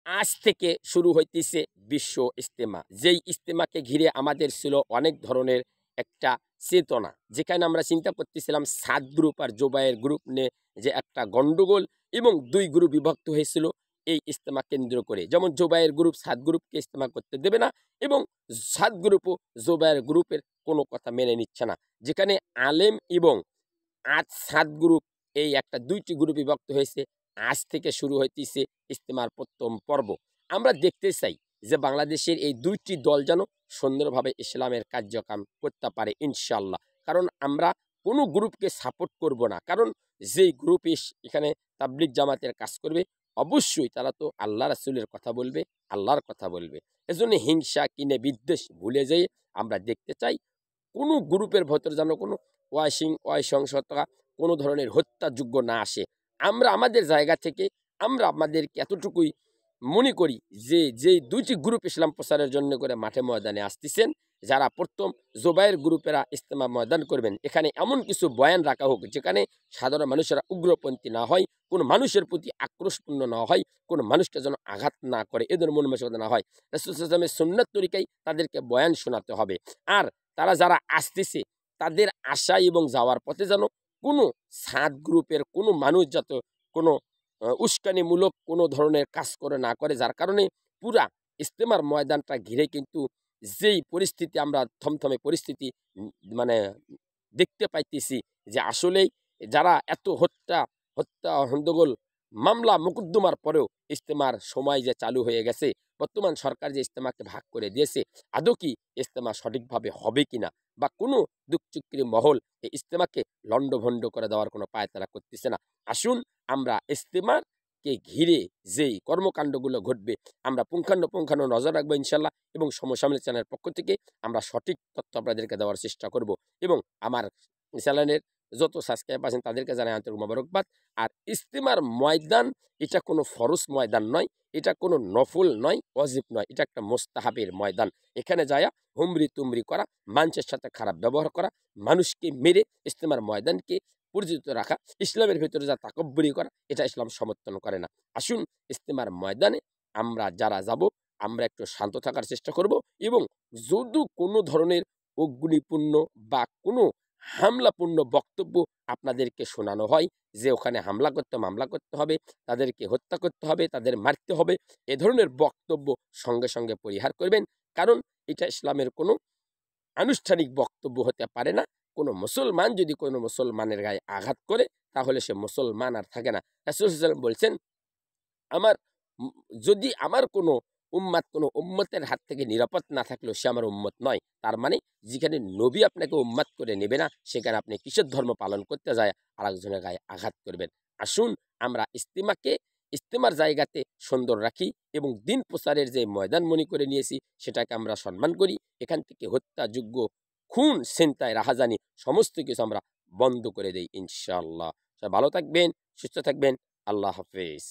আজ থেকে শুরু হইতেছে বিশ্ব ইজতেমা। যেই ইজতেমাকে ঘিরে আমাদের ছিল অনেক ধরনের একটা চেতনা। যেখানে আমরা চিন্তা করতেছিলাম সাদ গ্রুপ আর জোবায়ের গ্রুপ নিয়ে যে একটা গন্ডগোল এবং ২ গ্রুপ বিভক্ত হয়েছিল এই ইজতেমা কেন্দ্র করে। যেমন জোবায়ের গ্রুপ সাদ গ্রুপকে ইজতেমা করতে দেবে না এবং সাদ গ্রুপও জোবায়ের গ্রুপের কোনো কথা মেনে নিচ্ছে না। যেখানে আলেম এবং আজ ৭ গ্রুপ এই একটা ২টি গ্রুপ বিভক্ত হয়েছে। আজ থেকে শুরু হইতেছে ইজতেমার ১ম পর্ব। আমরা দেখতে চাই যে বাংলাদেশের এই ২টি দল যেন সুন্দরভাবে ইসলামের কার্যক্রম করতে পারে ইনশাআল্লাহ। কারণ আমরা কোনো গ্রুপকে সাপোর্ট করব না। কারণ যেই গ্রুপ এখানে তাবলিগ জামাতের কাজ করবে অবশ্যই তারা তো আল্লাহ রাসূলের কথা বলবে, আল্লাহর কথা বলবে। এজন্য হিংসা, কিনে, বিদ্বেষ ভুলে যেয়ে আমরা দেখতে চাই কোনো গ্রুপের ভেতর যেন কোনো অহিংসতা কোনো ধরনের হত্যাযোগ্য না আসে। আমরা আমাদের জায়গা থেকে আমরা আমাদেরকে এতটুকুই মনে করি যে যেই ২টি গ্রুপ ইসলাম প্রচারের জন্য করে মাঠে ময়দানে আসতেছেন, যারা প্রথম জোবায়ের গ্রুপেরা ইজতেমা ময়দান করবেন, এখানে এমন কিছু বয়ান রাখা হোক যেখানে সাধারণ মানুষেরা উগ্রপন্থী না হয়, কোনো মানুষের প্রতি আক্রোশপূর্ণ না হয়, কোনো মানুষকে যেন আঘাত না করে, এদের মন মানসিকতা না হয়। রাসূল সাল্লাল্লাহু আলাইহি ওয়াসাল্লামের সুন্নাত তরিকায় তাদেরকে বয়ান শোনাতে হবে। আর তারা যারা আসতেছে তাদের আসা এবং যাওয়ার পথে যেন কোনো সাদ গ্রুপের কোনো মানুষ যাতে কোনো উস্কানিমূলক কোনো ধরনের কাজ করে না করে, যার কারণে পুরা ইজতেমার ময়দানটা ঘিরে কিন্তু যেই পরিস্থিতি আমরা থমথমে পরিস্থিতি মানে দেখতে পাইতেছি যে আসলেই যারা এত হত্যা হন্ডগোল মামলা মোকদ্দমার পরেও ইজতেমার সময় যে চালু হয়ে গেছে, বর্তমান সরকার যে ইজতেমাকে ভাগ করে দিয়েছে, আদৌ কি ইজতেমা সঠিকভাবে হবে কিনা বা কোনো দুকচুক্রি মহল এই ইজতেমাকে লণ্ডভণ্ড করে দেওয়ার কোনো পায়তারা করতেছে না। আসুন আমরা ইজতেমাকে ঘিরে যেই কর্মকাণ্ডগুলো ঘটবে আমরা পুঙ্খানুপুঙ্খানু নজর রাখবো ইনশাল্লাহ, এবং সমসাময়িক চ্যানেলের পক্ষ থেকে আমরা সঠিক তথ্য আপনাদেরকে দেওয়ার চেষ্টা করব, এবং আমার চ্যানেলের যত সাবস্ক্রাইব আছেন তাদেরকে জানাই আন্তরিক মোবারকবাদ। আর ইজতেমার ময়দান এটা কোনো ফরজ ময়দান নয়, এটা কোনো নফল নয়, ওয়াজিব নয়, এটা একটা মোস্তাহাবের ময়দান। এখানে যায়া হুমরি তুমরি করা, মানুষের সাথে খারাপ ব্যবহার করা, মানুষকে মেরে ইজতেমার ময়দানকে পরিচিত রাখা, ইসলামের ভেতরে যা তাকব্বুরি করা, এটা ইসলাম সমর্থন করে না। আসুন ইজতেমার ময়দানে আমরা যারা যাব আমরা একটু শান্ত থাকার চেষ্টা করব, এবং যদি কোনো ধরনের অগ্নিপূর্ণ বা কোনো হামলাপূর্ণ বক্তব্য আপনাদেরকে শোনানো হয় যে ওখানে হামলা করতে মামলা করতে হবে, তাদেরকে হত্যা করতে হবে, তাদের মারতে হবে, এ ধরনের বক্তব্য সঙ্গে সঙ্গে পরিহার করবেন। কারণ এটা ইসলামের কোনো আনুষ্ঠানিক বক্তব্য হতে পারে না। কোনো মুসলমান যদি কোনো মুসলমানের গায়ে আঘাত করে তাহলে সে মুসলমান আর থাকে না। রাসূল সাল্লাল্লাহু আলাইহি ওয়াসাল্লাম বলছেন, আমার যদি আমার কোনো উম্মত কোনো উম্মতের হাত থেকে নিরাপদ না থাকলেও সে আমার উম্মত নয়। তার মানে যেখানে নবী আপনাকে উম্মত করে নেবে না, সেখানে আপনি কিসের ধর্ম পালন করতে যায় আরেকজনের গায়ে আঘাত করবেন। আসুন আমরা ইজতেমার জায়গাতে সুন্দর রাখি এবং দিন প্রচারের যে ময়দান মনে করে নিয়েছি সেটাকে আমরা সম্মান করি। এখান থেকে হত্যাযোগ্য, খুন, ছিনতাই, রাহাজানি সমস্ত কিছু আমরা বন্ধ করে দেই ইনশাআল্লাহ। সবাই ভালো থাকবেন, সুস্থ থাকবেন। আল্লাহ হাফেজ।